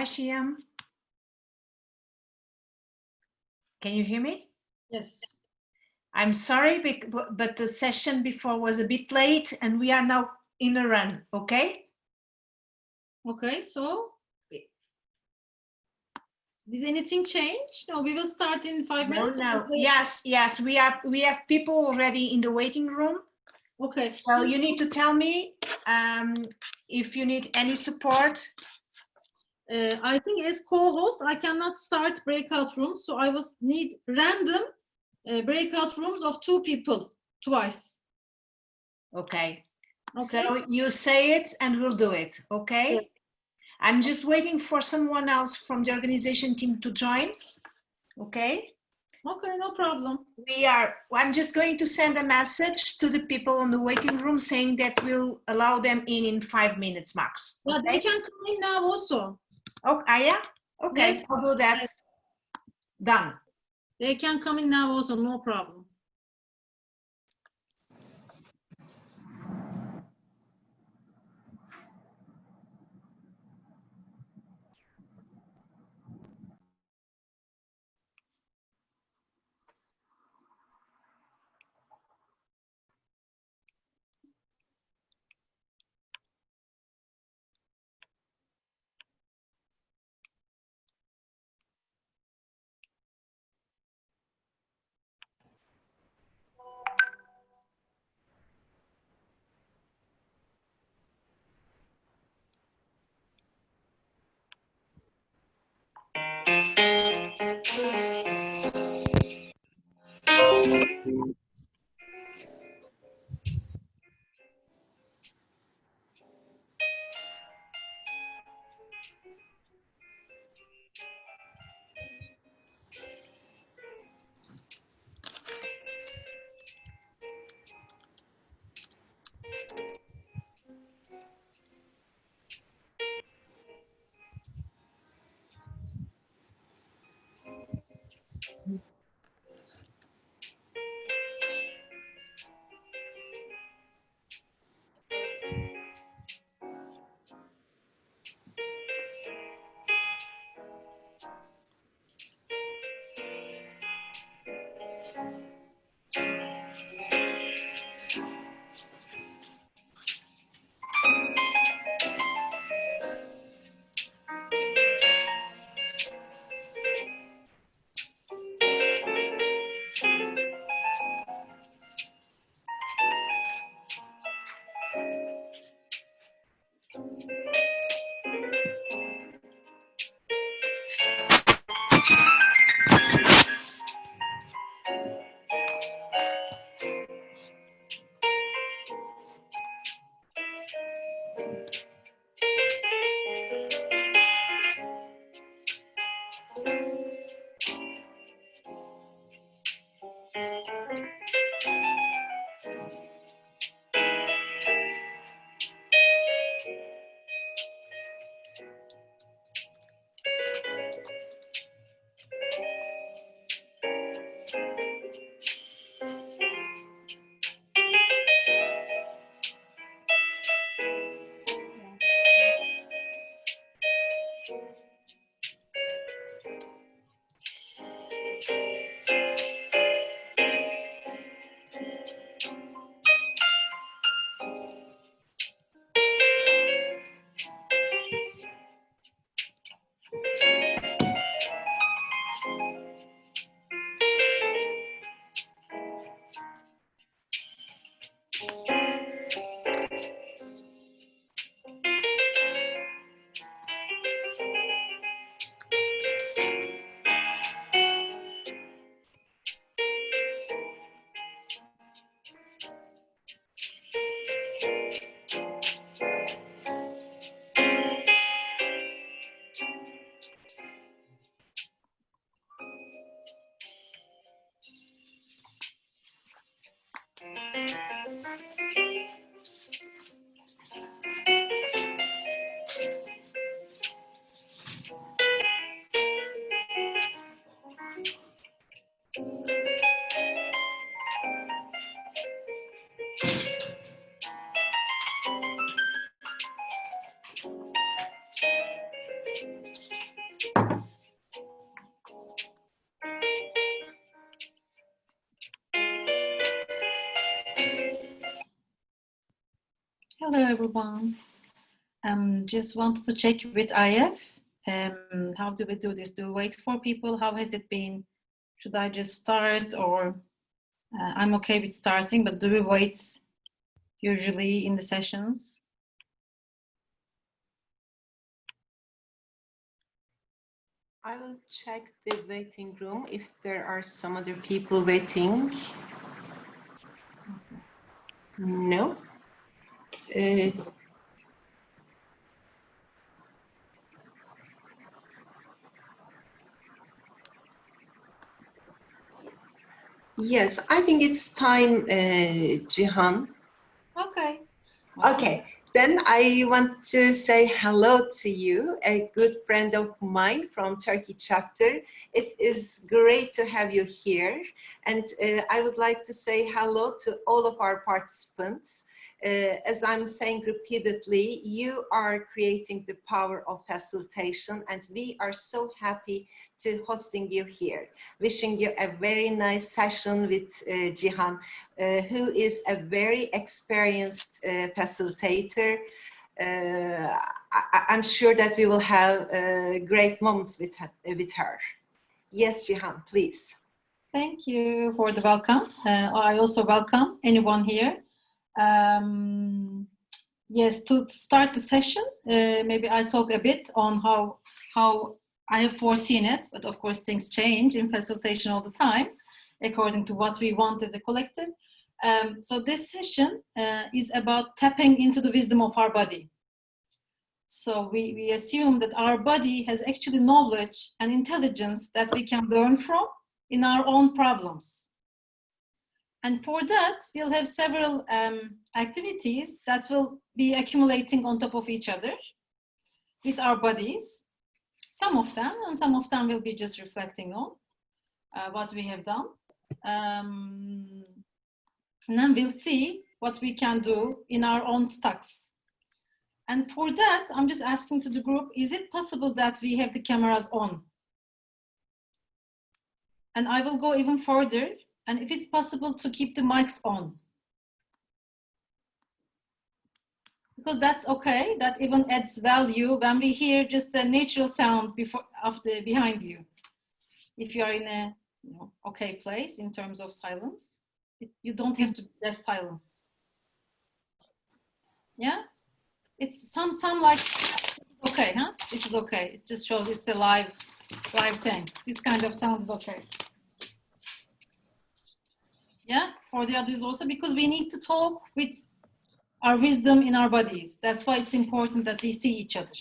Hi, Cihan. Can you hear me? Yes. I'm sorry, but the session before was a bit late and we are now in a run, okay? Okay, so did anything change? No, we will start in 5 minutes. No. Yes, we have people already in the waiting room. Okay. So you need to tell me if you need any support. I think as co-host, I cannot start breakout rooms, so I will need random breakout rooms of 2 people twice. Okay. So you say it and we'll do it, okay? Yeah. I'm just waiting for someone else from the organization team to join, okay? Okay, no problem. I'm just going to send a message to the people in the waiting room saying that we'll allow them in 5 minutes max. But okay? They can come in now also. Oh, yeah? Okay, yes. I'll do that. Yes. Done. They can come in now also, no problem. Hello, everyone. Just wanted to check with IAF. How do we do this? Do we wait for people? How has it been? Should I just start, or I'm okay with starting, but do we wait usually in the sessions? I will check the waiting room if there are some other people waiting. No. Yes, I think it's time, Cihan. Okay. Okay, then I want to say hello to you, a good friend of mine from Turkey chapter. It is great to have you here. And I would like to say hello to all of our participants. As I'm saying repeatedly, you are creating the power of facilitation, and we are so happy to hosting you here. Wishing you a very nice session with Cihan, who is a very experienced facilitator. I'm sure that we will have great moments with her. Yes, Cihan, please. Thank you for the welcome. I also welcome anyone here. Yes, to start the session, maybe I talk a bit on how I have foreseen it, but of course things change in facilitation all the time, according to what we want as a collective. So this session is about tapping into the wisdom of our body. So we assume that our body has actually knowledge and intelligence that we can learn from in our own problems. And for that, we'll have several activities that will be accumulating on top of each other with our bodies. Some of them, and some of them will be just reflecting on what we have done. And then we'll see what we can do in our own stacks. And for that, I'm just asking to the group, is it possible that we have the cameras on? And I will go even further. And if it's possible to keep the mics on. Because that's okay, that even adds value when we hear just a natural sound behind you. If you are in a okay place in terms of silence, you don't have to have silence. Yeah? It's some like, okay, huh? This is okay. It just shows it's a live thing. This kind of sound is okay. Yeah, for the others also, because we need to talk with our wisdom in our bodies. That's why it's important that we see each other.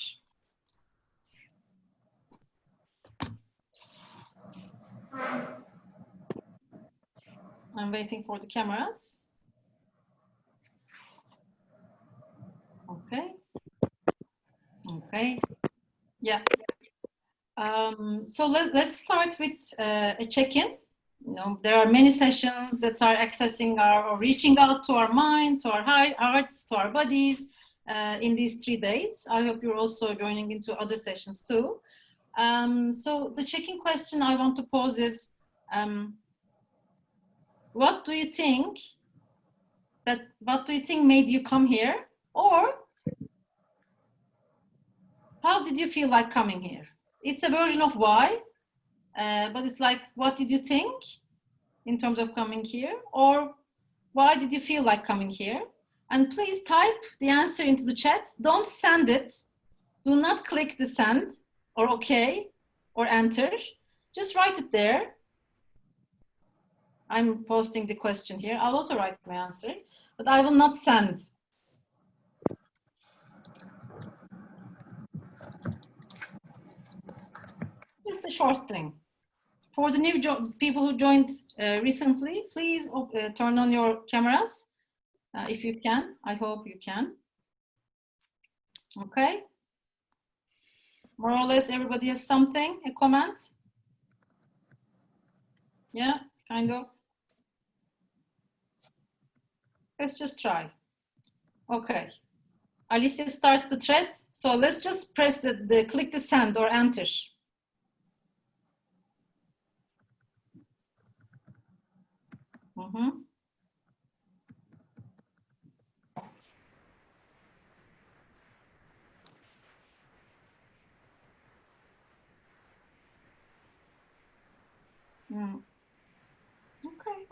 I'm waiting for the cameras. Okay. Okay. Yeah. So let's start with a check-in. There are many sessions that are accessing or reaching out to our mind, to our hearts, to our bodies in these 3 days. I hope you're also joining into other sessions too. So the check-in question I want to pose is, what do you think made you come here? Or how did you feel like coming here? It's a version of why, but it's like, what did you think in terms of coming here? Or why did you feel like coming here? And please type the answer into the chat. Don't send it. Do not click the send or okay or enter. Just write it there. I'm posting the question here. I'll also write my answer, but I will not send. Just a short thing. For the new people who joined recently, please turn on your cameras if you can. I hope you can. Okay. More or less everybody has something, a comment? Yeah, kind of. Let's just try. Okay. Alicia starts the thread. So let's just press the click the send or enter.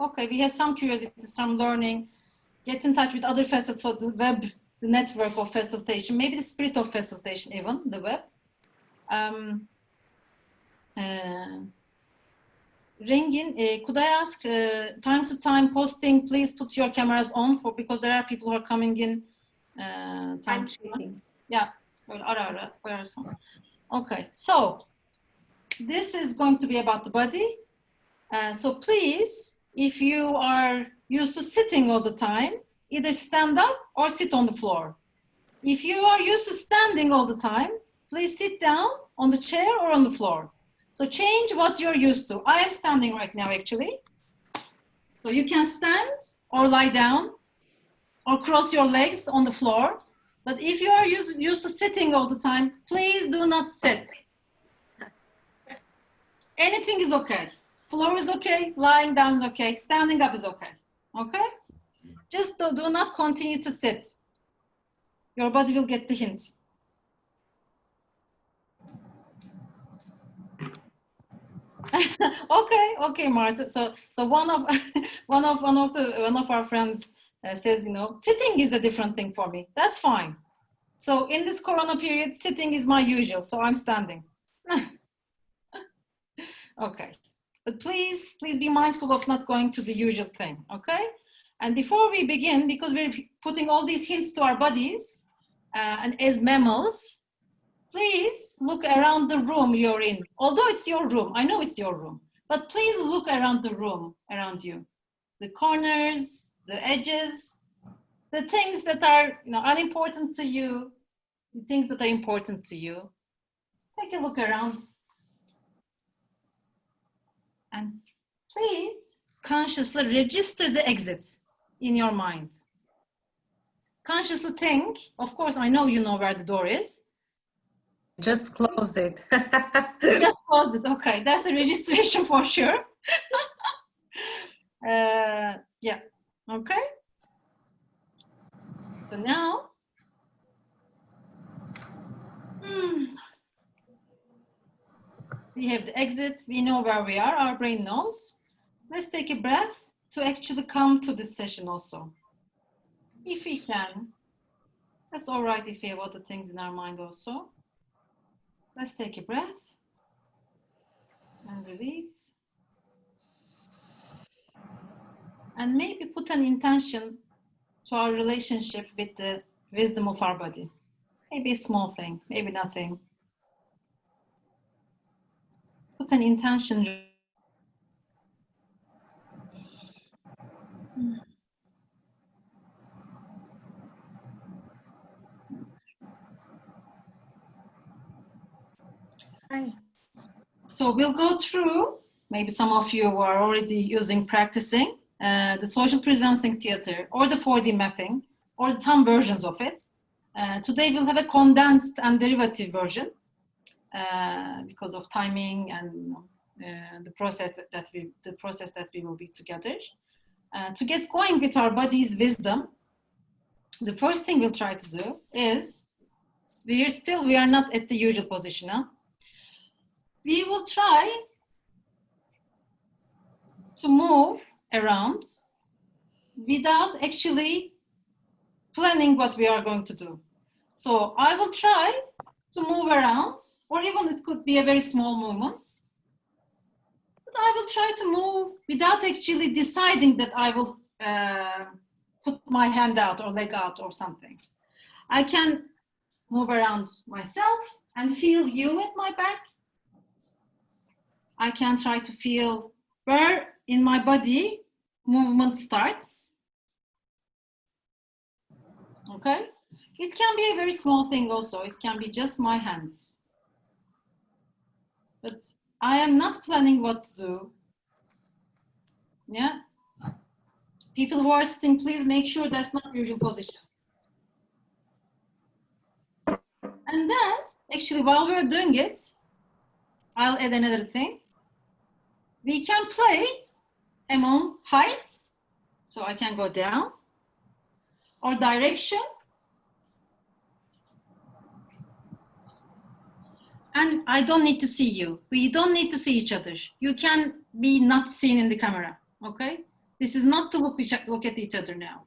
Okay, we have some curiosity, some learning. Get in touch with other facilitators, so the web, the network of facilitation, maybe the spirit of facilitation even, the web. Rengin, could I ask, time to time posting, please put your cameras on because there are people who are coming in time to time. Yeah, ara koyarsam. Okay, so this is going to be about the body. So please, if you are used to sitting all the time, either stand up or sit on the floor. If you are used to standing all the time, please sit down on the chair or on the floor. So change what you're used to. I am standing right now, actually. So you can stand or lie down or cross your legs on the floor. But if you are used to sitting all the time, please do not sit. Anything is okay. Floor is okay, lying down is okay, standing up is okay. Okay? Just do not continue to sit. Your body will get the hint. Okay, Martha. So one of our friends says, you know, sitting is a different thing for me. That's fine. So in this Corona period, sitting is my usual. So I'm standing. Okay, but please be mindful of not going to the usual thing. Okay, and before we begin, because we're putting all these hints to our bodies, and as mammals, please look around the room you're in. Although it's your room, I know it's your room, but please look around the room around you. The corners, the edges, the things that are, you know, unimportant to you, the things that are important to you. Take a look around. And please consciously register the exit in your mind. Consciously think, of course, I know you know where the door is. Just closed it. Just closed it. Okay, that's a registration for sure. Yeah. Okay. So now, we have the exit. We know where we are. Our brain knows. Let's take a breath to actually come to this session also. If we can. That's all right if we have other things in our mind also. Let's take a breath and release. And maybe put an intention to our relationship with the wisdom of our body. Maybe a small thing, maybe nothing. Put an intention. Hi. So we'll go through, maybe some of you are already practicing the social presencing theater or the 4D mapping or some versions of it. Today we'll have a condensed and derivative version because of timing and the process that we will be together. To get going with our body's wisdom, the first thing we'll try to do is, we are not at the usual position. Huh? We will try to move around without actually planning what we are going to do. So I will try to move around, or even it could be a very small movement. But I will try to move without actually deciding that I will put my hand out or leg out or something. I can move around myself and feel you at my back. I can try to feel where in my body movement starts. Okay? It can be a very small thing also. It can be just my hands. But I am not planning what to do. Yeah? People who are sitting, please make sure that's not usual position. And then, actually, while we're doing it, I'll add another thing. We can play among height, so I can go down, or direction, And I don't need to see you. We don't need to see each other. You can be not seen in the camera, okay? This is not to look at each other now.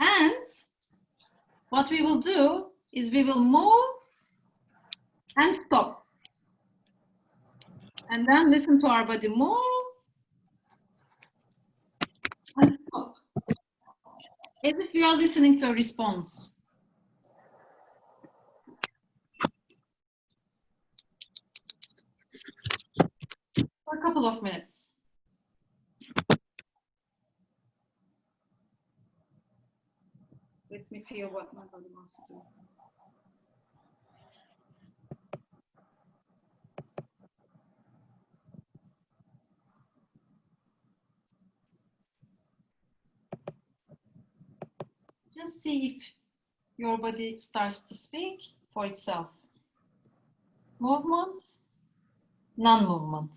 And what we will do is we will move and stop. And then listen to our body move and stop. As if you are listening to a response. For a couple of minutes. Let me feel what my body wants to do. Just see if your body starts to speak for itself. Movement, non-movement.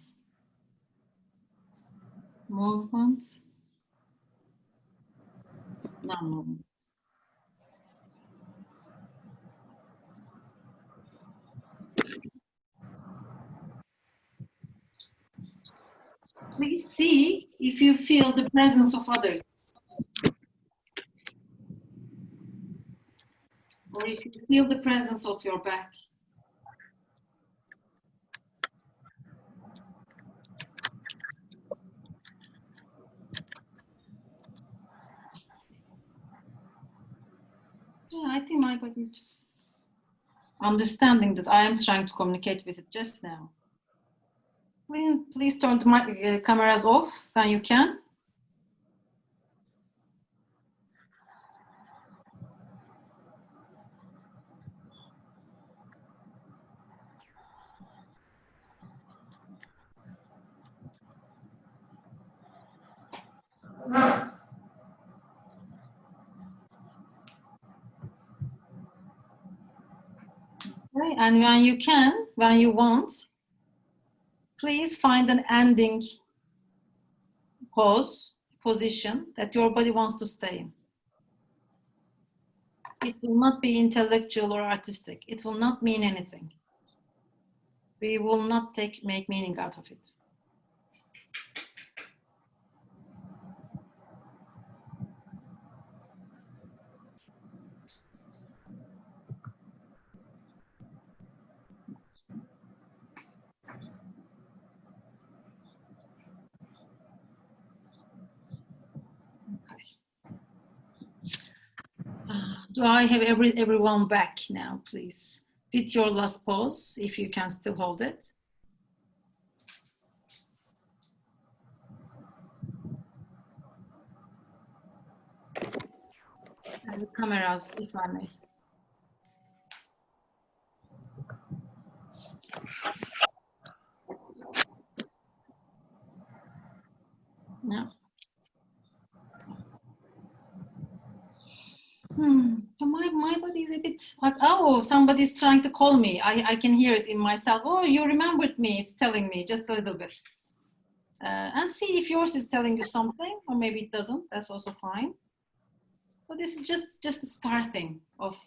Movement, non-movement. Please see if you feel the presence of others. Or if you feel the presence of your back. Yeah, I think my body is just understanding that I am trying to communicate with it just now. Please turn the cameras off when you can. Okay, and when you can, when you want, please find an ending position that your body wants to stay in. It will not be intellectual or artistic. It will not mean anything. We will not make meaning out of it. Do I have everyone back now, please? With your last pause, if you can still hold it. And the cameras, if I may. Yeah. So my body is a bit like, oh, somebody's trying to call me. I can hear it in myself. Oh, you remembered me. It's telling me just a little bit. And see if yours is telling you something, or maybe it doesn't. That's also fine. So this is just the starting of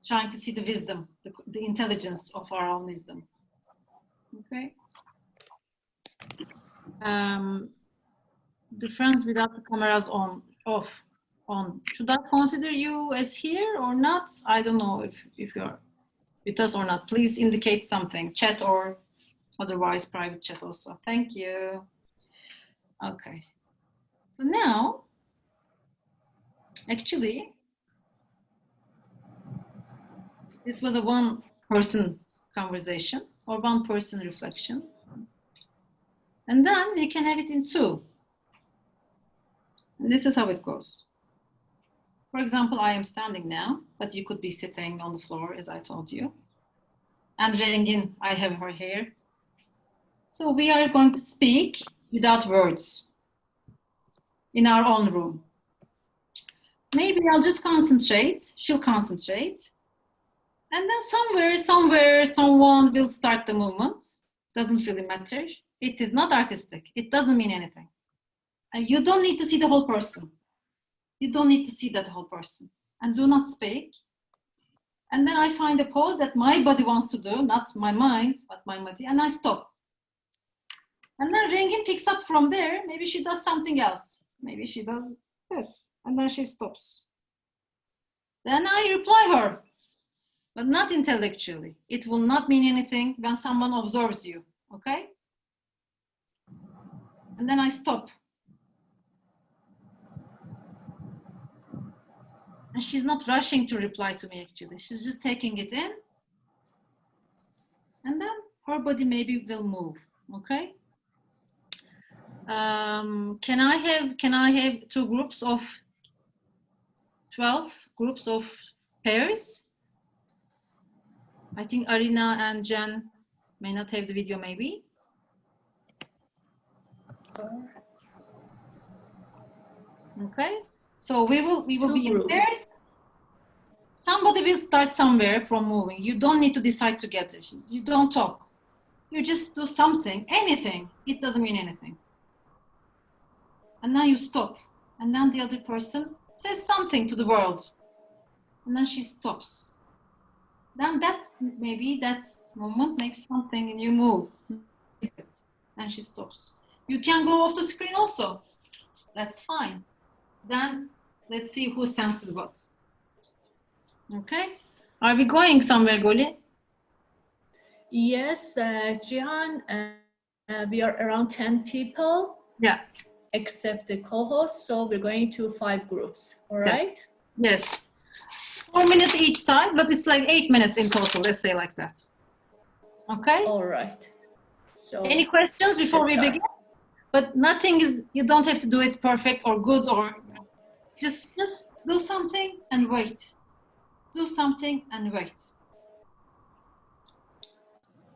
trying to see the wisdom, the intelligence of our own wisdom. Okay. The friends without the cameras on. Should I consider you as here or not? I don't know if you're with us or not. Please indicate something, chat or otherwise private chat also. Thank you. Okay. So now, actually, this was a one-person conversation or one-person reflection. And then we can have it in two. And this is how it goes. For example, I am standing now, but you could be sitting on the floor, as I told you. And Rengin, I have her here. So we are going to speak without words in our own room. Maybe I'll just concentrate, she'll concentrate. And then somewhere, someone will start the movement. Doesn't really matter. It is not artistic. It doesn't mean anything. And you don't need to see the whole person. You don't need to see that whole person. And do not speak. And then I find a pose that my body wants to do, not my mind, but my body, and I stop. And then Rengin picks up from there. Maybe she does something else. Maybe she does this, and then she stops. Then I reply her, but not intellectually. It will not mean anything when someone observes you, okay? And then I stop. And she's not rushing to reply to me, actually. She's just taking it in. And then her body maybe will move, okay? Can I have 2 groups of 12 groups of pairs? I think Arina and Jen may not have the video, maybe. Okay, so we will be in pairs. Somebody will start somewhere from moving. You don't need to decide together. You don't talk. You just do something, anything. It doesn't mean anything. And then you stop. And then the other person says something to the world. And then she stops. Then maybe that moment makes something and you move. And she stops. You can go off the screen also. That's fine. Then let's see who senses what. Okay. Are we going somewhere, Goli? Yes, Cihan, we are around 10 people. Yeah. Except the co-host, so we're going to 5 groups, all right? Yes. 4 minutes each side, but it's like 8 minutes in total, let's say like that. Okay? All right. So any questions before we begin? But nothing is, you don't have to do it perfect or good, or just do something and wait. Do something and wait.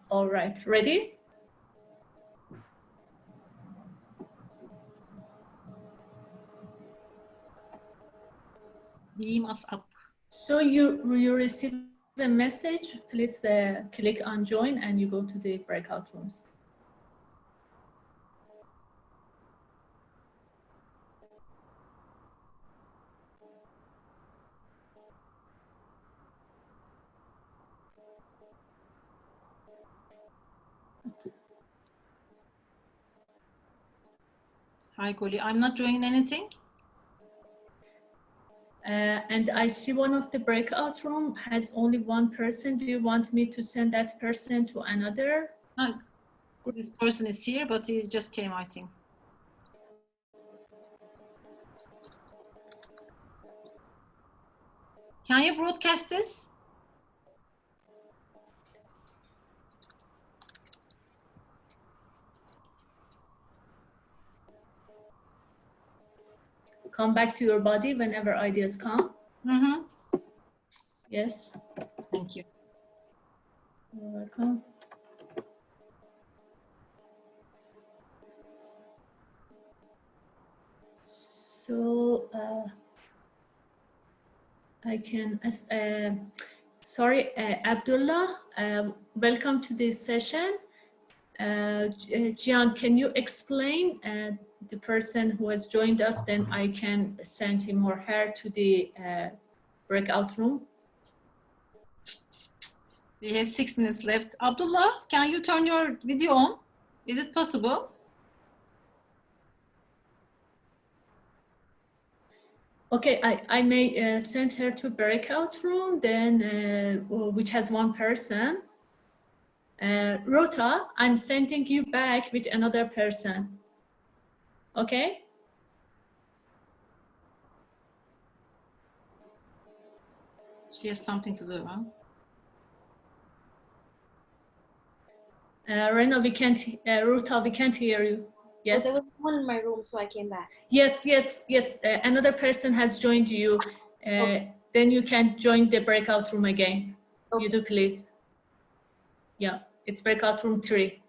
All right, ready? Beam us up. So you receive a message, please click on join and you go to the breakout rooms. Hi, Goli. I'm not doing anything. And I see one of the breakout room has only 1 person. Do you want me to send that person to another? This person is here, but he just came, I think. Can you broadcast this? Come back to your body whenever ideas come. Mm-hmm. Yes. Thank you. You're welcome. So I can ask, sorry, Abdullah, welcome to this session. Cihan, can you explain the person who has joined us? Then I can send him or her to the breakout room. We have 6 minutes left. Abdullah, can you turn your video on? Is it possible? Okay, I may send her to breakout room, then which has 1 person. Rota, I'm sending you back with another person. Okay? She has something to do, huh? Rena, we can't, Ruta, we can't hear you. Yes. Oh, there was one in my room, so I came back. Yes. Another person has joined you. Okay. Then you can join the breakout room again. Okay. You do, please. Yeah, it's breakout room 3.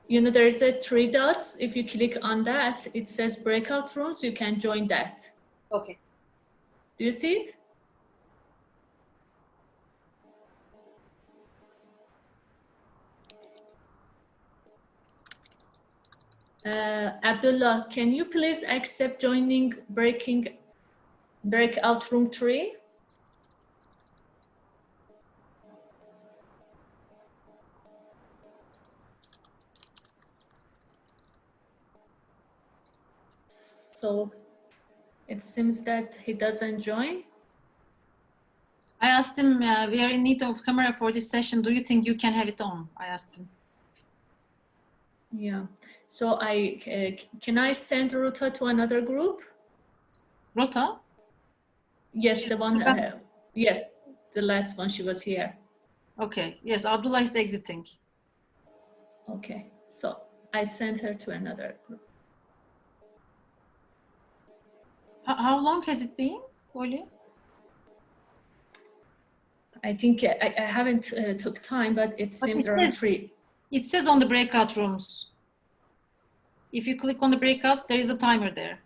You know, there is a 3 dots. If you click on that, it says breakout rooms. You can join that. Okay. Do you see it? Abdullah, can you please accept joining breakout breakout room 3. So it seems that he doesn't join. I asked him, we are in need of camera for this session. Do you think you can have it on? I asked him. Yeah. So can I send Ruta to another group? Rota? Yes, the one. Yes, the last one. She was here. Okay. Yes, Abdullah is exiting. Okay. So I sent her to another group. How long has it been, Oli? I think I haven't took time, but it seems around 3. It says on the breakout rooms. If you click on the breakouts, there is a timer there.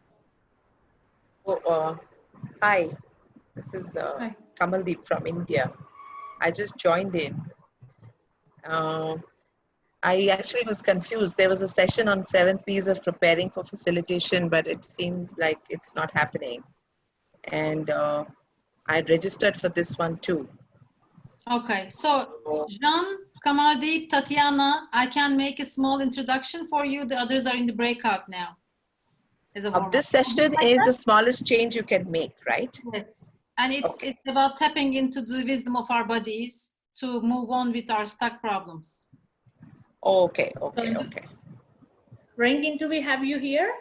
Oh, hi, this is Hi. Kamaldeep from India. I just joined in. I actually was confused. There was a session on 7 P's of preparing for facilitation, but it seems like it's not happening. And I registered for this one too. Okay, so Jean, Kamaldeep, Tatiana, I can make a small introduction for you. The others are in the breakout now. This session is the smallest change you can make, right? Yes, and it's about tapping into the wisdom of our bodies to move on with our stuck problems. Okay. Rangin, do we have you here?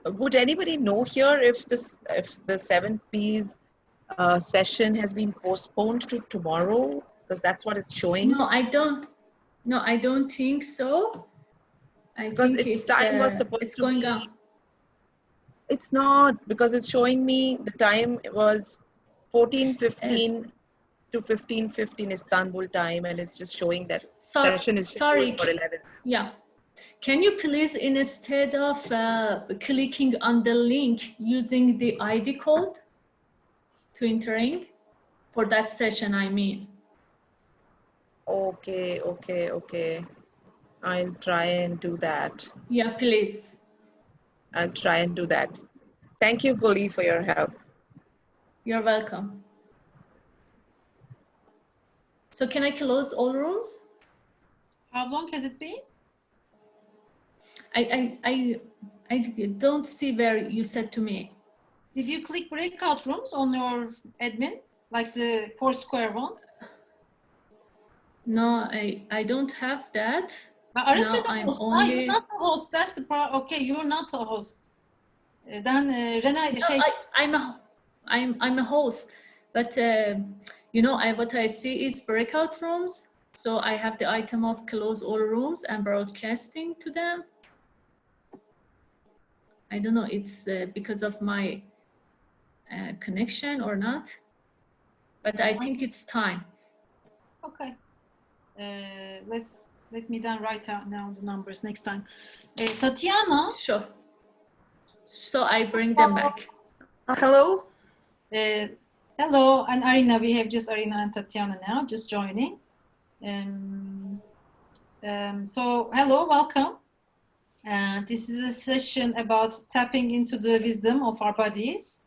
Would anybody know here if the 7 P's session has been postponed to tomorrow? Because that's what it's showing. No, I don't. No, I don't think so. Because think its time was supposed it's to going be. on. It's not, because it's showing me the time was 14:15 to 15:15 Istanbul time, and it's just showing that session is scheduled for 11. Yeah. Can you please, instead of clicking on the link, using the ID code to entering for that session, I mean? Okay. I'll try and do that. Yeah, please. I'll try and do that. Thank you, Goli, for your help. You're welcome. So can I close all rooms? How long has it been? I don't see where you said to me. Did you click breakout rooms on your admin, like the 4-square one? No, I don't have that. But aren't Now you the I'm host? only. You're not the host. That's the part. Okay, you're not a host. Then Rena, No, I'm a host, but you know, what I see is breakout rooms. So I have the item of close all rooms and broadcasting to them. I don't know, it's because of my connection or not, but I think it's time. Okay. Let me then write out now the numbers next time. Tatiana. Sure. So I bring them back. Hello. Hello, and Arina. We have just Arina and Tatiana now, just joining. So hello, welcome. This is a session about tapping into the wisdom of our bodies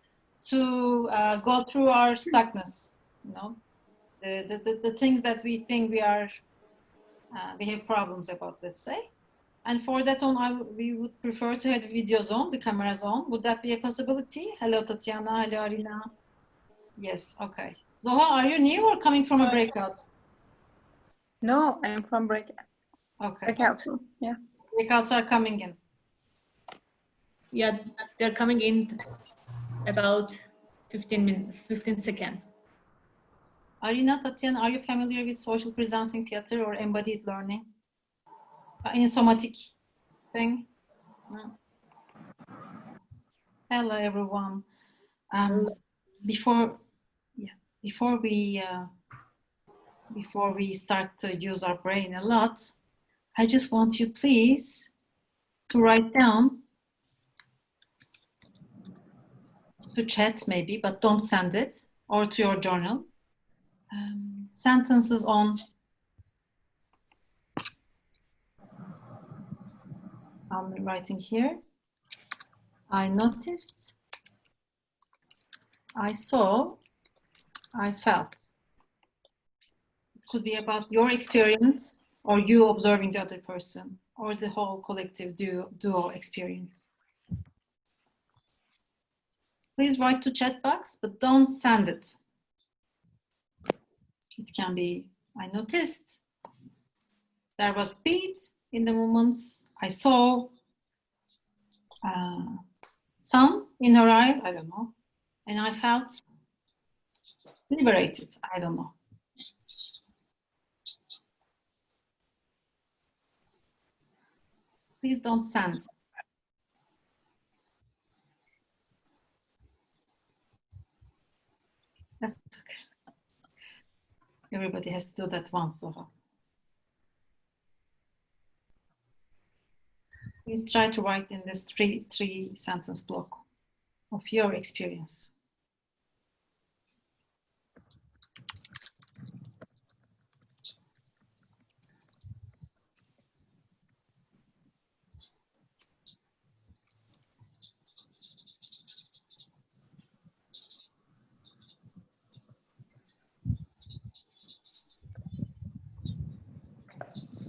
to go through our stuckness. You know, the things that we think we are. We have problems about, let's say. And for that we would prefer to have the videos on, the cameras on. Would that be a possibility? Hello, Tatiana. Hello, Arina. Yes, okay. Zoha, are you new or coming from a breakout? No, I'm from breakout. Okay. Breakout. Yeah. Breakouts are coming in. Yeah, they're coming in about 15 seconds. Arina, Tatiana, are you familiar with social presencing theater or embodied learning? Any somatic thing? No. Hello, everyone. Before we start to use our brain a lot, I just want you, please, to write down, to chat maybe, but don't send it, or to your journal. Sentences on. I'm writing here. I noticed I saw, I felt. It could be about your experience or you observing the other person or the whole collective duo experience. Please write to chat box, but don't send it. It can be, I noticed there was speed in the movements. I saw sun in her eye, I don't know. And I felt liberated, I don't know. Please don't send. That's okay. Everybody has to do that once or all. Please try to write in this three sentence block of your experience.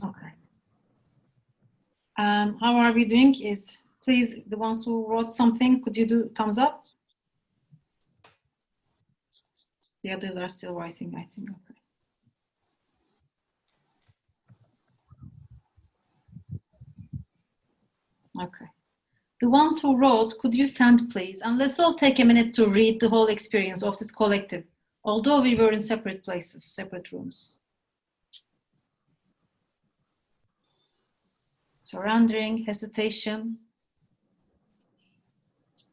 Okay. How are we doing is, please, the ones who wrote something, could you do thumbs up? The others are still writing, I think, okay. Okay. The ones who wrote, could you send, please? And let's all take a minute to read the whole experience of this collective, although we were in separate places, separate rooms. Surrendering, hesitation,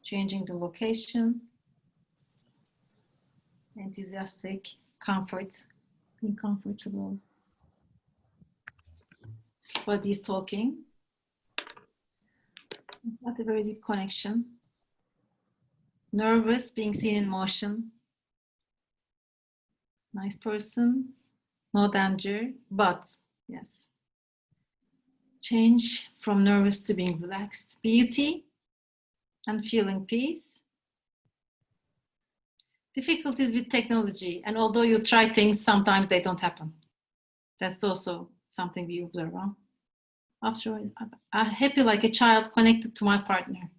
changing the location, enthusiastic, comfort, being comfortable, body's talking, not a very deep connection, nervous, being seen in motion, nice person, no danger, but yes. Change from nervous to being relaxed, beauty and feeling peace. Difficulties with technology, and although you try things, sometimes they don't happen. That's also something we observe on. After all, I'm happy like a child connected to my partner.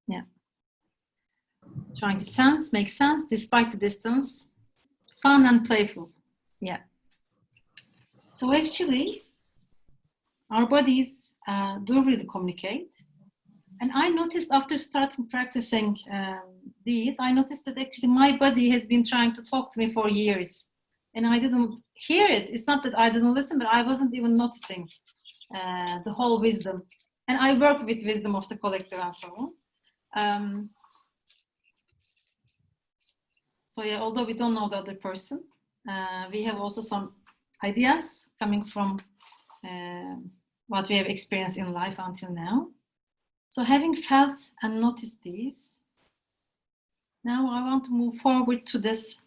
Yeah. Trying to sense, make sense despite the distance. Fun and playful. Yeah. So actually, our bodies do really communicate. And I noticed after starting practicing these, I noticed that actually my body has been trying to talk to me for years. And I didn't hear it. It's not that I didn't listen, but I wasn't even noticing the whole wisdom. And I work with wisdom of the collective and so on. So yeah, although we don't know the other person, we have also some ideas coming from what we have experienced in life until now. So having felt and noticed these, now I want to move forward to this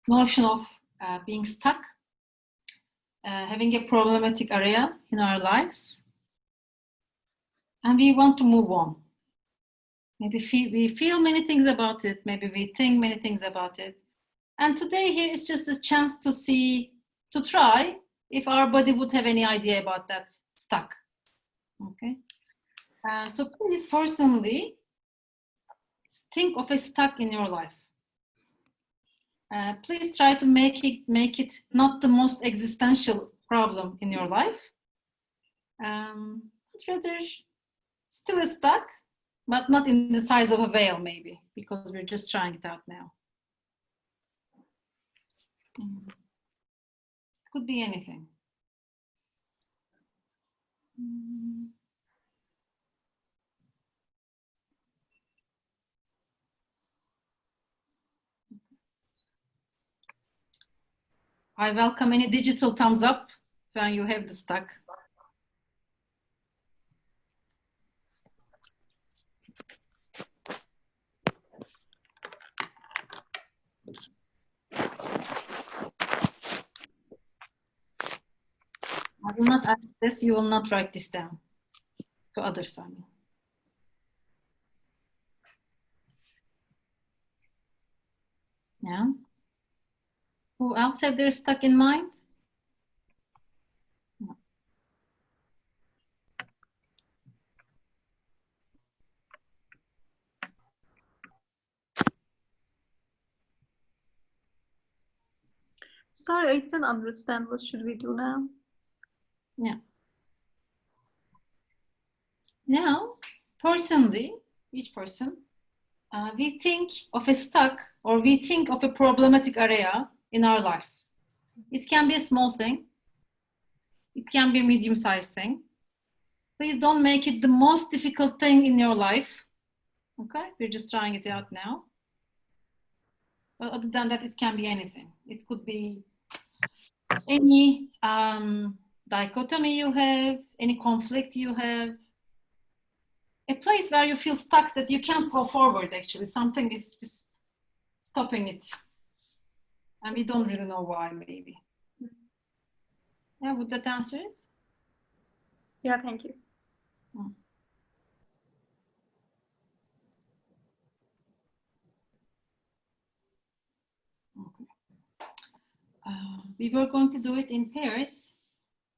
notion of being stuck, having a problematic area in our lives, and we want to move on. Maybe we feel many things about it, maybe we think many things about it. And today here is just a chance to see, to try if our body would have any idea about that stuck, okay? So please personally think of a stuck in your life. Please try to make it not the most existential problem in your life, but rather still a stuck, but not in the size of a whale maybe, because we're just trying it out now. It could be anything. I welcome any digital thumbs up when you have the stuck. I will not ask this, you will not write this down to others, I mean. Yeah. Who else have their stuck in mind? Sorry, I didn't understand. What should we do now? Yeah. Now, personally, each person, we think of a stuck or we think of a problematic area in our lives. It can be a small thing. It can be a medium-sized thing. Please don't make it the most difficult thing in your life. Okay, we're just trying it out now. But other than that, it can be anything. It could be any dichotomy you have, any conflict you have, a place where you feel stuck that you can't go forward, actually. Something is stopping it. And we don't really know why, maybe. Yeah, would that answer it? Yeah, thank you. Okay. We were going to do it in pairs,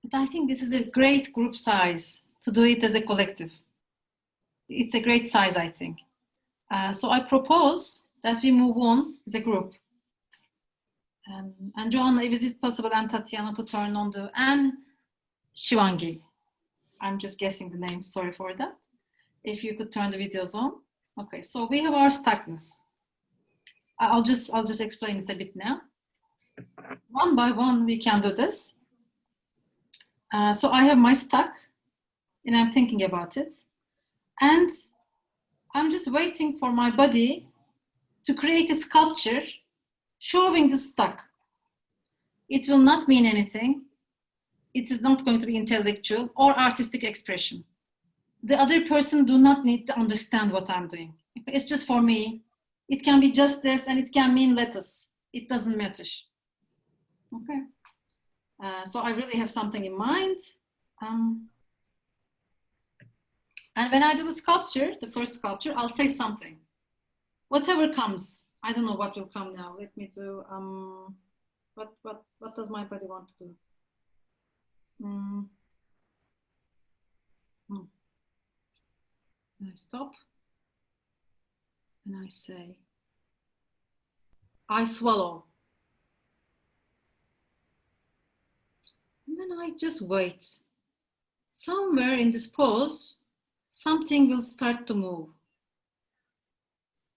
but I think this is a great group size to do it as a collective. It's a great size, I think. So I propose that we move on as a group. And Joanna, is it possible, and Tatiana, to turn on and Shivangi. I'm just guessing the names, sorry for that. If you could turn the videos on. Okay, so we have our stuckness. I'll just explain it a bit now. One by one, we can do this. So I have my stuck, and I'm thinking about it. And I'm just waiting for my body to create a sculpture showing the stuck. It will not mean anything. It is not going to be intellectual or artistic expression. The other person do not need to understand what I'm doing. It's just for me. It can be just this, and it can mean lettuce. It doesn't matter. Okay. So I really have something in mind. And when I do the sculpture, the first sculpture, I'll say something. Whatever comes. I don't know what will come now. Let me do, what does my body want to do? I stop and I say, I swallow. And then I just wait. Somewhere in this pose, something will start to move.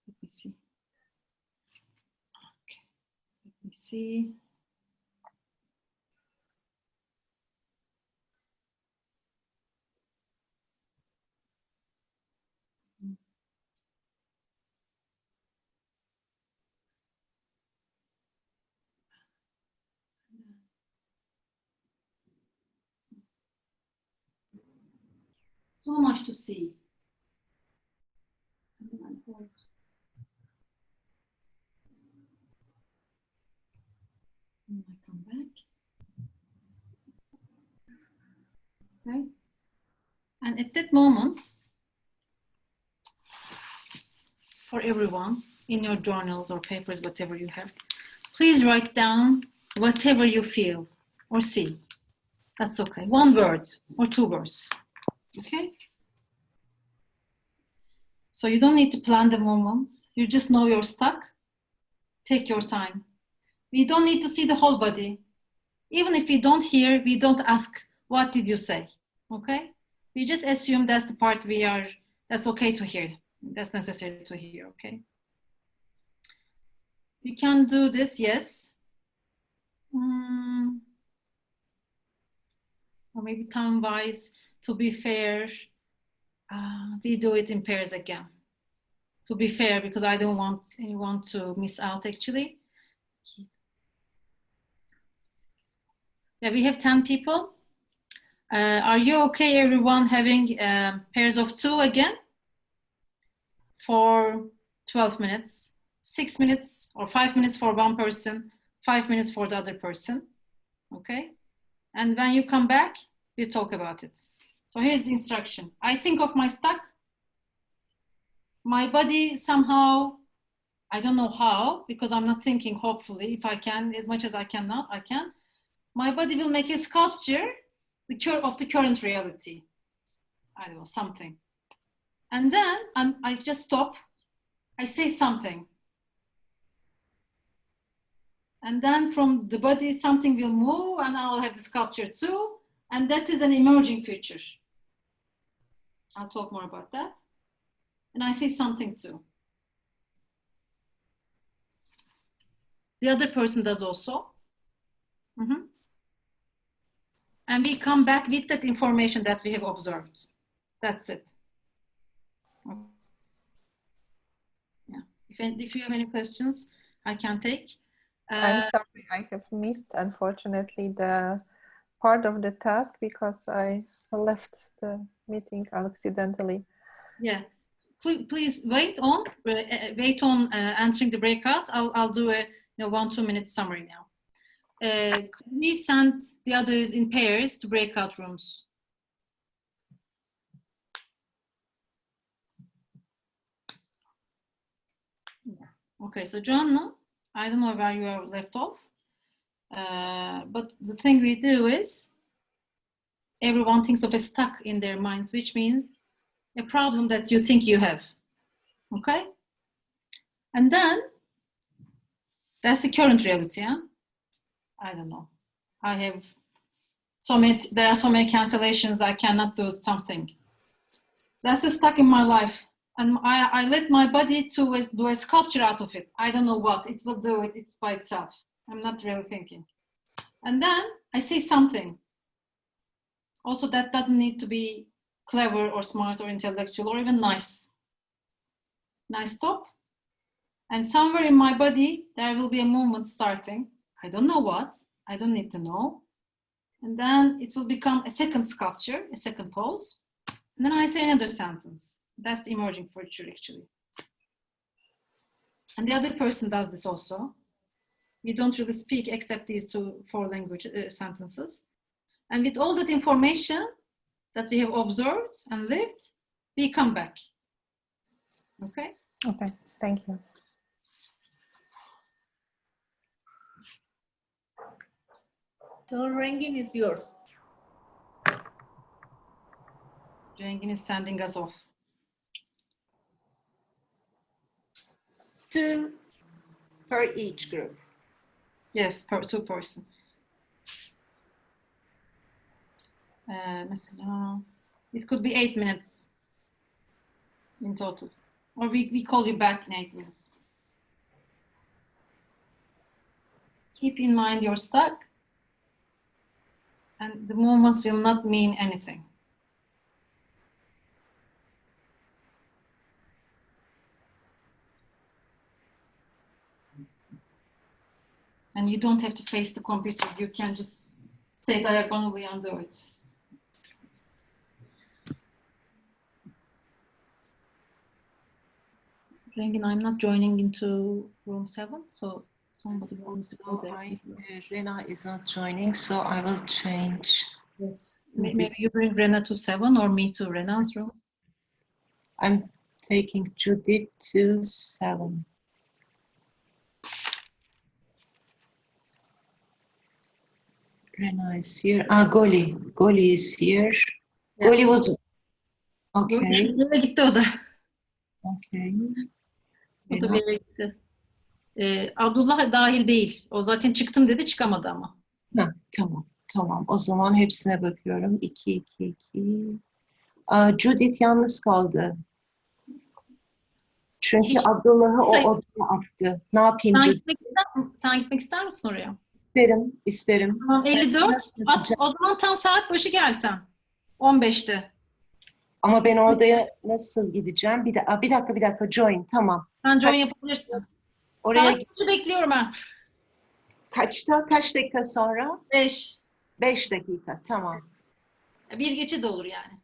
Let me see. Okay. Let me see. So much to see. And I hold. And I come back. Okay. And at that moment, for everyone, in your journals or papers, whatever you have, please write down whatever you feel or see. That's okay. One word or two words. Okay? So you don't need to plan the moments. You just know you're stuck. Take your time. We don't need to see the whole body. Even if we don't hear, we don't ask, what did you say? Okay? We just assume that's the part that's okay to hear. That's necessary to hear, okay? We can do this, yes. Or maybe time-wise, to be fair, we do it in pairs again. To be fair, because I don't want anyone to miss out, actually. Yeah, we have 10 people. Are you okay, everyone, having pairs of 2 again? For 12 minutes, 6 minutes or 5 minutes for one person, 5 minutes for the other person, okay? And when you come back, we talk about it. So here's the instruction. I think of my stuck. My body somehow I don't know how, because I'm not thinking, hopefully, if I can, as much as I cannot, I can. My body will make a sculpture of the current reality. I don't know, something. And then I just stop. I say something. And then from the body, something will move and I'll have the sculpture too. And that is an emerging future. I'll talk more about that. And I say something too. The other person does also. Mm-hmm. And we come back with that information that we have observed. That's it. Yeah. If you have any questions, I can take. I'm sorry, I have missed, unfortunately, the part of the task because I left the meeting accidentally. Yeah, please wait on answering the breakout. I'll do a 1-2 minute summary now. We send the others in pairs to breakout rooms. Yeah. Okay, so Joanna, I don't know where you are left off, but the thing we do is everyone thinks of a stuck in their minds, which means a problem that you think you have. Okay, and then that's the current reality. Huh? I don't know. I have there are so many cancellations. I cannot do something. That's stuck in my life. And I let my body do a sculpture out of it. I don't know what. It will do it. It's by itself. I'm not really thinking. And then I say something. Also, that doesn't need to be clever or smart or intellectual or even nice. Nice stop. And somewhere in my body, there will be a movement starting. I don't know what. I don't need to know. And then it will become a second sculpture, a second pose. And then I say another sentence. That's the emerging future, actually. And the other person does this also. We don't really speak except these 4 language sentences. And with all that information that we have observed and lived, we come back. Okay? Okay, thank you. So Rengin is yours. Rengin is sending us off. 2 per each group. Yes, per 2 person. Mesela, it could be 8 minutes in total. Or we call you back in 8 minutes. Keep in mind you're stuck. And the movements will not mean anything. And you don't have to face the computer. You can just stay diagonally and do it. Rengin, I'm not joining into room 7, so somebody wants to go there. Rena is not joining, so I will change. Yes. Maybe you bring Rena to 7 or me to Rena's room. I'm taking Judith to 7. Rena is here. Goli. Goli is here. Yeah. Goli would. Okay. Nereye gitti o da? Okay. O da bir yere gitti. Abdullah dahil değil. O zaten çıktım dedi, çıkamadı ama. Ha, tamam. Tamam. O zaman hepsine bakıyorum. 2, 2, 2. Judith yalnız kaldı. Çünkü Abdullah'ı o odaya attı. Ne yapayım Judith? Sen gitmek ister misin oraya? İsterim, isterim. Tamam, 54. O zaman tam saat başı gel sen. 15'te. Ama ben odaya nasıl gideceğim? Bir dakika. Join. Tamam. Sen join yapabilirsin. Oraya Saat başı bekliyorum ben. kaçta? Kaç dakika sonra? 5. 5 dakika. Tamam. 1 geçe de olur yani.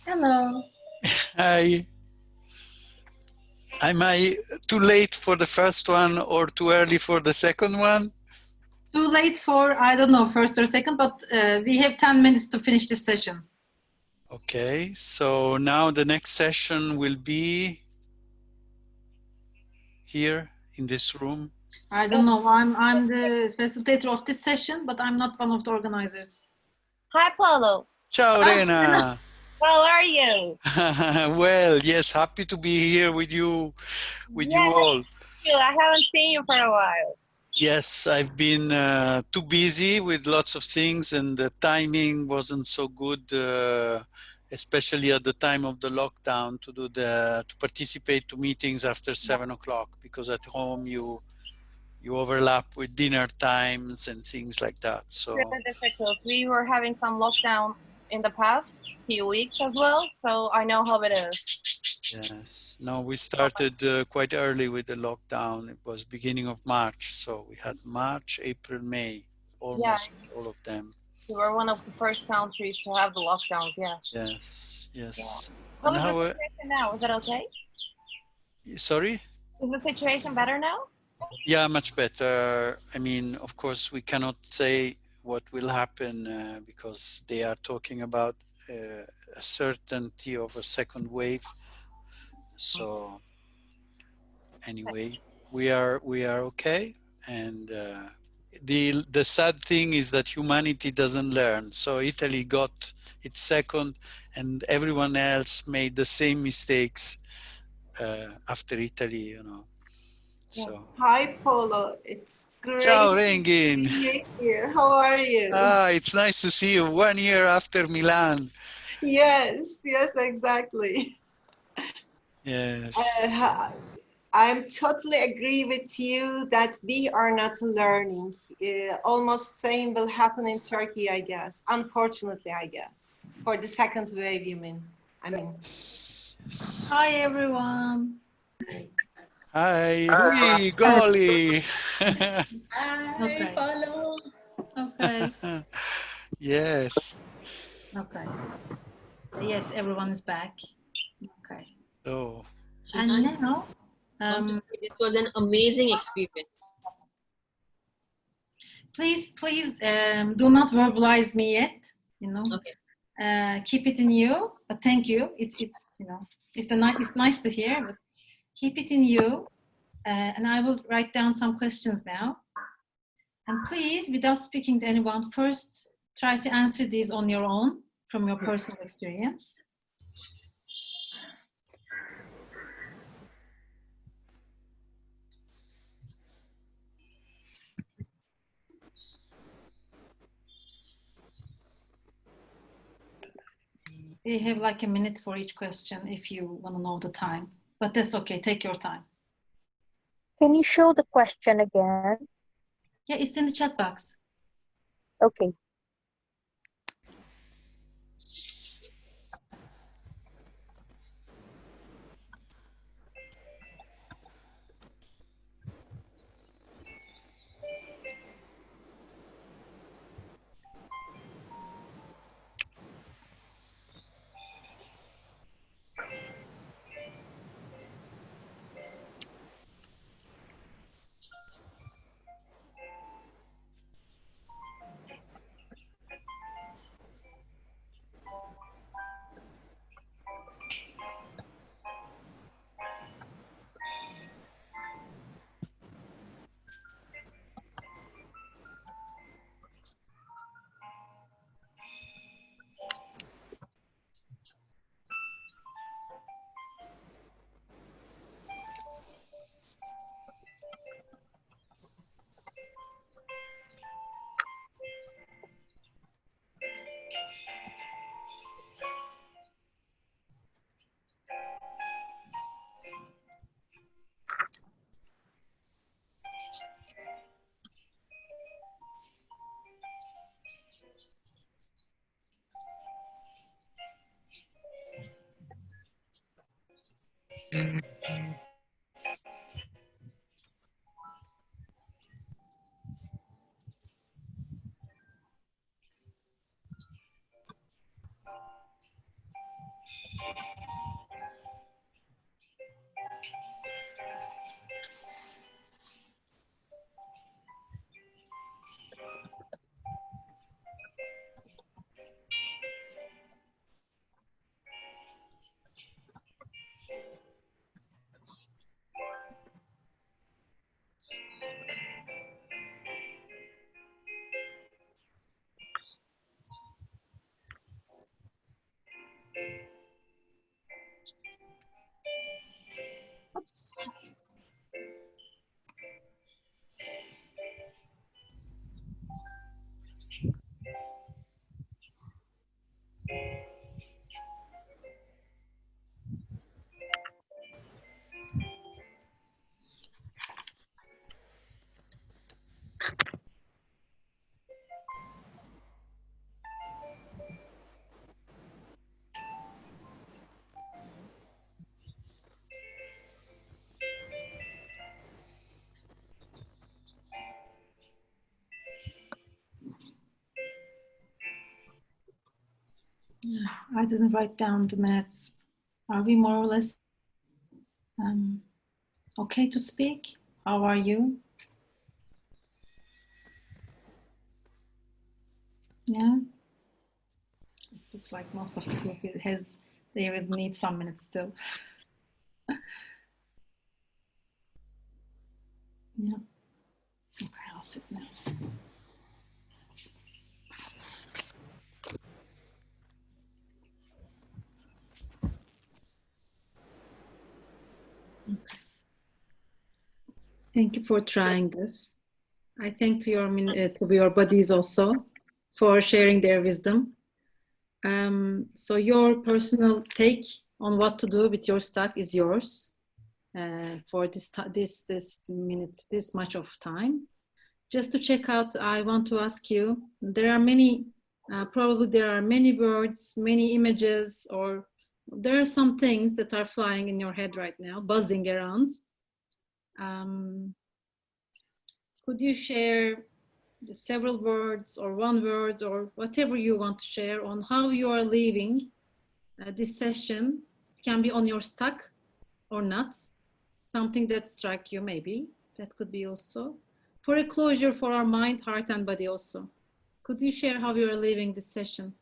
Hello. Hi. Am I too late for the first one or too early for the second one? Too late for, I don't know, first or second, but we have 10 minutes to finish this session. Okay, so now the next session will be here in this room. I don't know. I'm the facilitator of this session, but I'm not one of the organizers. Hi, Paulo. Ciao, Rena. How are you? Well, yes, happy to be here with you Yes, all. I haven't seen you for a while. Yes, I've been too busy with lots of things, and the timing wasn't so good, especially at the time of the lockdown, to participate to meetings after 7 o'clock, because at home you overlap with dinner times and things like that. So Really difficult. We were having some lockdown in the past few weeks as well, so I know how it is. yes, no, we started quite early with the lockdown. It was beginning of March, so we had March, April, May, almost all of them. We were one of the first countries to have the lockdowns, yeah. Yes, yes. How And is how? the situation now? Is it okay? Sorry? Is the situation better now? Yeah, much better. I mean, of course, we cannot say what will happen because they are talking about a certainty of a second wave. So anyway, we are okay, and the sad thing is that humanity doesn't learn. So Italy got its second, and everyone else made the same mistakes after Italy, you know. So Hi, Polo. It's great ciao, to Rengin. see you here. How are you? Ah, it's nice to see you 1 year after Milan. Yes, yes, exactly. Yes. I'm totally agree with you that we are not learning. Almost same will happen in Turkey, I guess. Unfortunately, I guess. For the second wave, you mean? I mean. Yes. Hi, everyone. Hi, Hui, Goli. Hi, Paulo. Okay. Yes. Okay. Yes, everyone is back. Okay. Oh. And now, it was an amazing experience. please do not verbalize me yet. You know, Okay. Keep it in you. But thank you. It's you know, it's nice to hear. But keep it in you. And I will write down some questions now. And please, without speaking to anyone, first try to answer these on your own from your personal experience. We have like a minute for each question if you want to know the time, but that's okay. Take your time. Can you show the question again? Yeah, it's in the chat box. Okay. Oops. I didn't write down the minutes. Are we more or less okay to speak? How are you? Yeah. It's like most of the group they will need some minutes still. Yeah. Okay, I'll sit now. Okay. Thank you for trying this. I thank to your bodies also for sharing their wisdom. So your personal take on what to do with your stock is yours for this minute, this much of time. Just to check out, I want to ask you, there are many, probably there are many words, many images, or there are some things that are flying in your head right now, buzzing around. Could you share several words or one word or whatever you want to share on how you are leaving this session? It can be on your stock or not. Something that struck you maybe. That could be also. For a closure for our mind, heart and body also. Could you share how you are leaving this session?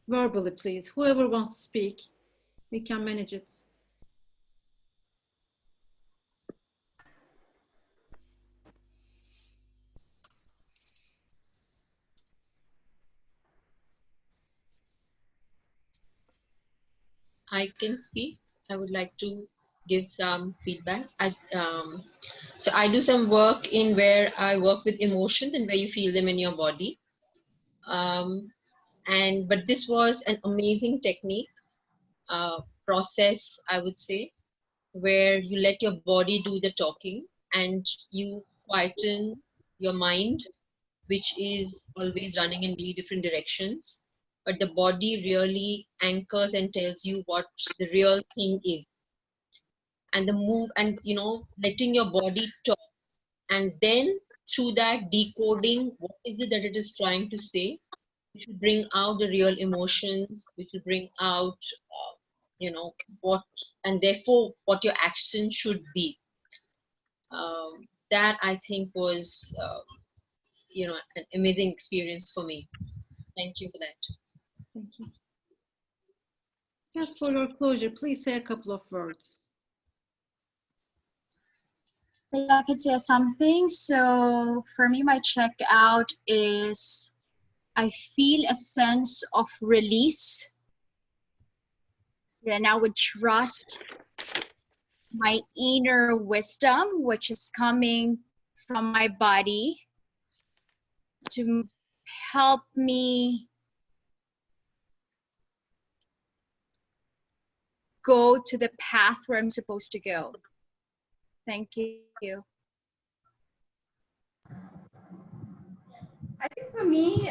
Verbally, please. Whoever wants to speak, we can manage it. I can speak. I would like to give some feedback. So I do some work in where I work with emotions and where you feel them in your body. But this was an amazing technique, process, I would say, where you let your body do the talking and you quieten your mind, which is always running in really different directions. But the body really anchors and tells you what the real thing is. And the move and, letting your body talk. And then through that, decoding what is it that it is trying to say, which will bring out the real emotions, which will bring out, what, and therefore what your action should be. That I think was, an amazing experience for me. Thank you for that. Thank you. Just for your closure, please say a couple of words. I could say something. So for me, my checkout is I feel a sense of release. Then I would trust my inner wisdom, which is coming from my body, to help me go to the path where I'm supposed to go. Thank you. I think for me,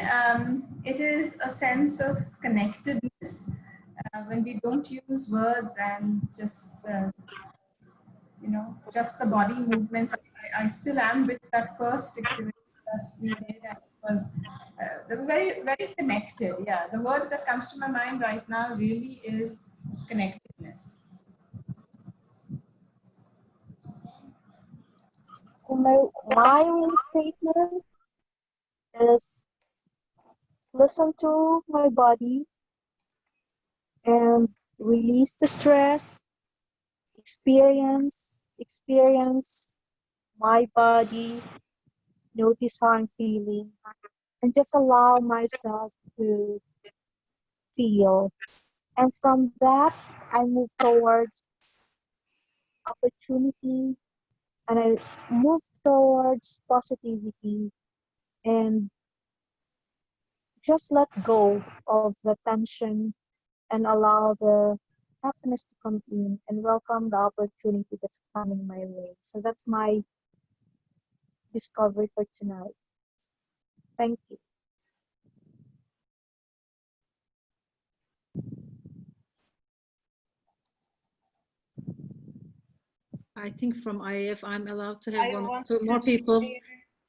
it is a sense of connectedness when we don't use words and just, just the body movements. I still am with that first activity that we did, and it was they were very, very connected. Yeah, the word that comes to my mind right now really is connectedness? My statement is listen to my body and release the stress, experience my body, notice how I'm feeling, and just allow myself to feel. And from that, I move towards opportunity and I move towards positivity and just let go of the tension and allow the happiness to come in and welcome the opportunity that's coming my way. So that's my discovery for tonight. Thank you. I think from IAF, I'm allowed to have one or two more people.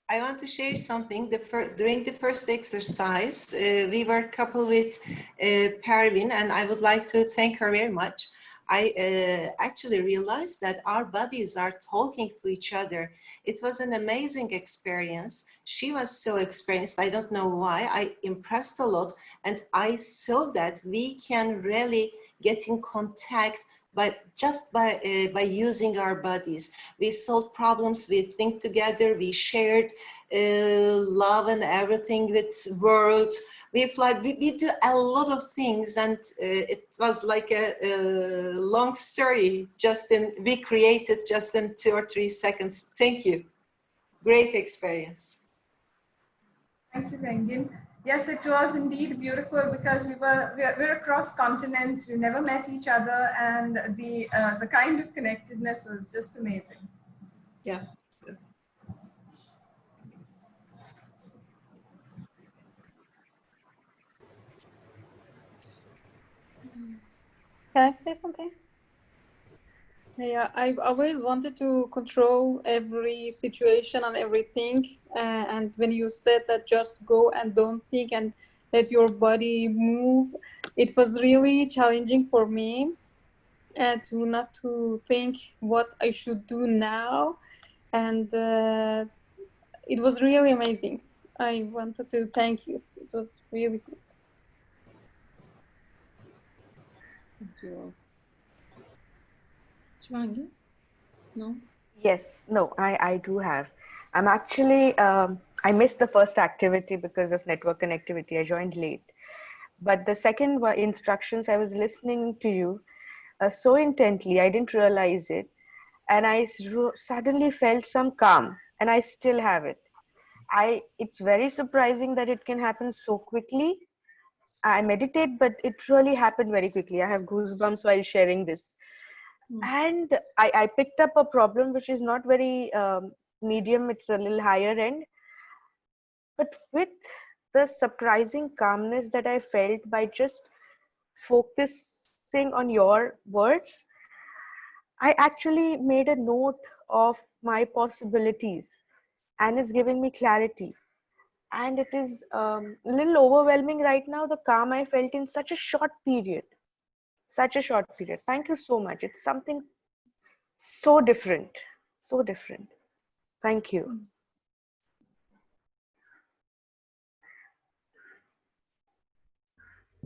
I want to share something. During the first exercise, we were coupled with Pervin, and I would like to thank her very much. I actually realized that our bodies are talking to each other. It was an amazing experience. She was so experienced. I don't know why. I impressed a lot, and I saw that we can really get in contact by using our bodies. We solved problems, we think together, we shared love and everything with world. We do a lot of things, and it was like a long story we created just in 2 or 3 seconds. Thank you. Great experience. Thank you, Rengin. Yes, it was indeed beautiful because we're across continents. We've never met each other, and the kind of connectedness was just amazing. Yeah. Can I say something? Yeah, I've always wanted to control every situation and everything. And when you said that just go and don't think and let your body move, it was really challenging for me to not to think what I should do now. And it was really amazing. I wanted to thank you. It was really good. Thank you. Shwangi? No? Yes, no, I do have. I'm actually, I missed the first activity because of network connectivity. I joined late. But the second instructions, I was listening to you so intently, I didn't realize it. And I suddenly felt some calm, and I still have it. It's very surprising that it can happen so quickly. I meditate, but it really happened very quickly. I have goosebumps while sharing this. And I picked up a problem which is not very medium, it's a little higher end. But with the surprising calmness that I felt by just focusing on your words, I actually made a note of my possibilities, and it's giving me clarity. And it is a little overwhelming right now, the calm I felt in such a short period. Such a short period. Thank you so much. It's something so different. So different. Thank you.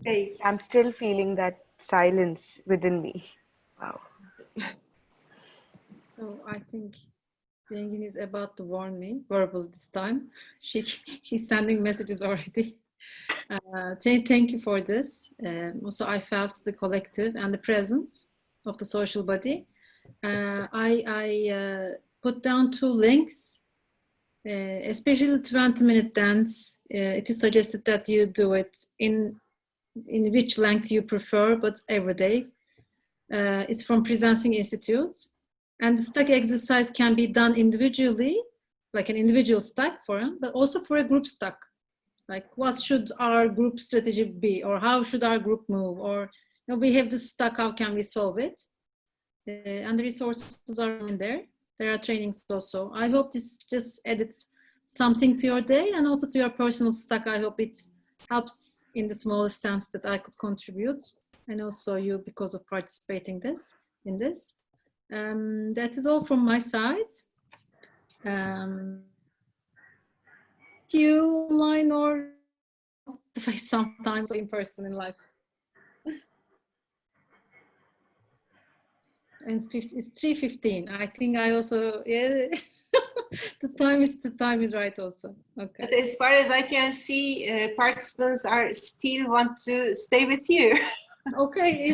Hey. I'm still feeling that silence within me. Wow. So I think Rengin is about to warn me, verbal this time. She's sending messages already. Thank you for this. Also, I felt the collective and the presence of the social body. I put down 2 links, especially the 20-minute dance. It is suggested that you do it in which length you prefer, but every day. It's from Presencing Institute. And the stack exercise can be done individually, like an individual stack for him, but also for a group stack. Like what should our group strategy be, or how should our group move, or we have this stack, how can we solve it? And the resources are in there. There are trainings also. I hope this just edits something to your day and also to your personal stack. I hope it helps in the smallest sense that I could contribute. I know saw you because of participating in this. That is all from my side. You online or face sometimes in person in life. And it's 3:15. I think I also, yeah, the time is right also. Okay. But as far as I can see, participants are still want to stay with you. Okay.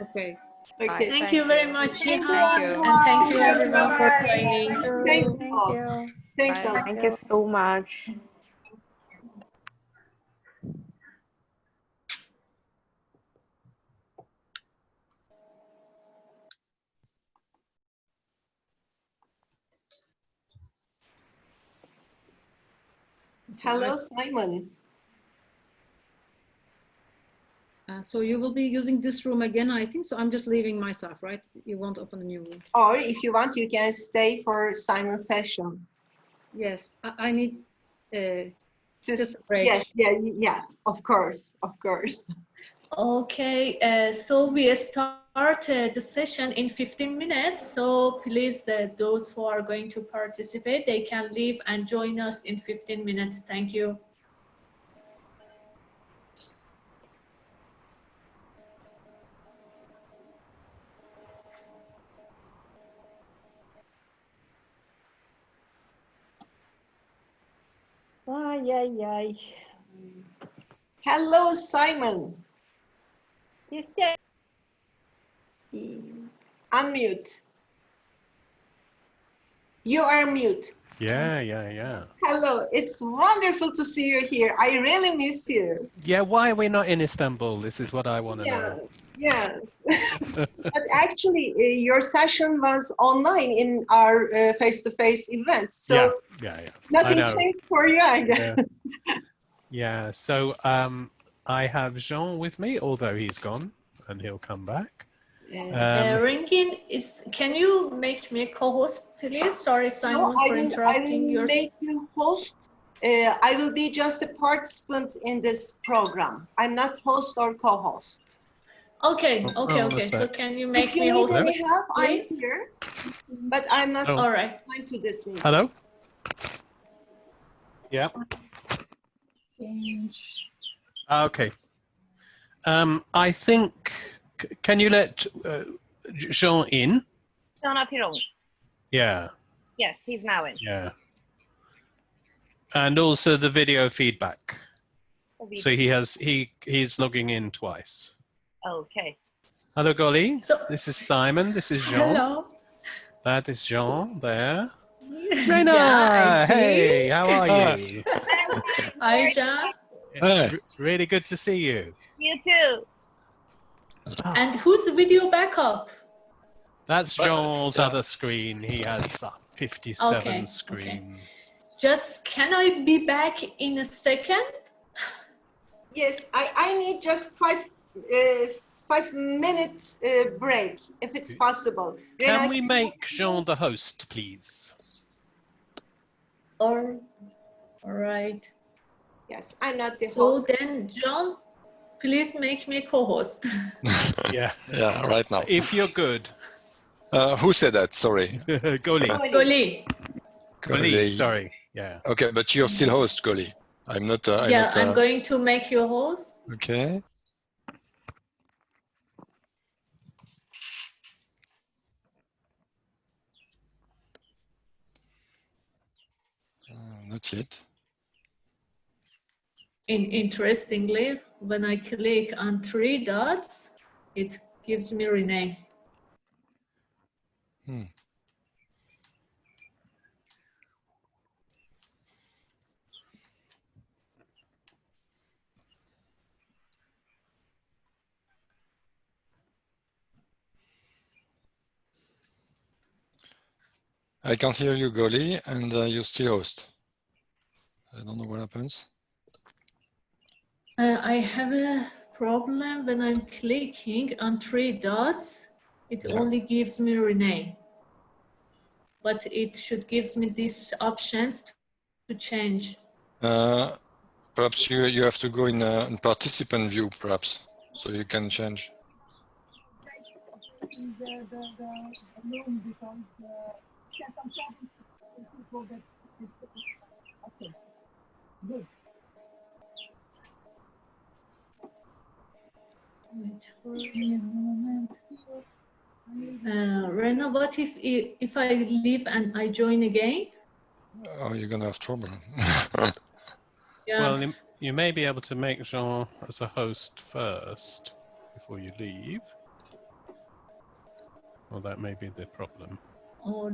Okay. Okay. Thank you very much, Thank Cihan, you. and thank you Thank you. everyone for Bye. joining. Thank you. Thank you. Thanks a lot. Thank you so much. Hello, Simon. So you will be using this room again, I think. So I'm just leaving myself, right? You won't open a new room. Or if you want, you can stay for Simon's session. Yes, I need just a break. Yes, yeah, of course. Okay, so we start the session in 15 minutes. So please, those who are going to participate, they can leave and join us in 15 minutes. Thank you. Hello, Simon. Yes, Unmute. You are mute. Yeah. Hello, it's wonderful to see you here. I really miss you. Yeah, why are we not in Istanbul? This is what I want to know. Yeah. But actually, your session was online in our face-to-face event. So yeah. nothing I know. changed for you, I guess. Yeah, so I have Jean with me, although he's gone and he'll come back. Ringin, can you make me co-host, please? Sorry, Simon, for interrupting I will make you host. I will be just a participant in this program. I'm not host or co-host. Okay. So can you make me host? If you need any help, I'm please? here. But I'm not All right. going to this meeting. Hello? Yeah. Okay. I think, can you let Jean in? Turn up your own. Yeah. Yes, he's now in. Yeah. And also the video feedback. So he's logging in twice. Okay. Hello, Golly. This is Simon. This is Jean. Hello. That is Jean there. Reina, Yeah, I see. hey, how are you? Hi, Jean. It's really good to see you. You too. And who's video backup? That's Jean's other screen. He has 57 Okay, screens. Just, can I be back in a second? Yes, I need just 5 minutes break, if it's possible. Can we make Jean the host, please? All right. Yes, I'm not the So host. then, John, please make me co-host. Yeah. Yeah, right now. If you're good. Who said that? Sorry. Goli. Goli, sorry. Yeah. Okay, but you're still host, Goli. I'm not. I'm going to make you host. Okay. Not yet. Interestingly, when I click on 3 dots, it gives me rename. I can't hear you, Goli, and you're still host. I don't know what happens. I have a problem when I'm clicking on 3 dots. It only gives me rename. But it should give me these options to change. Perhaps you have to go in participant view, perhaps, so you can change. Wait for me a moment. Rena, what if I leave and I join again? Oh, you're gonna have trouble. Yes. Well, you may be able to make Jean as a host first before you leave. Well, that may be the problem. Or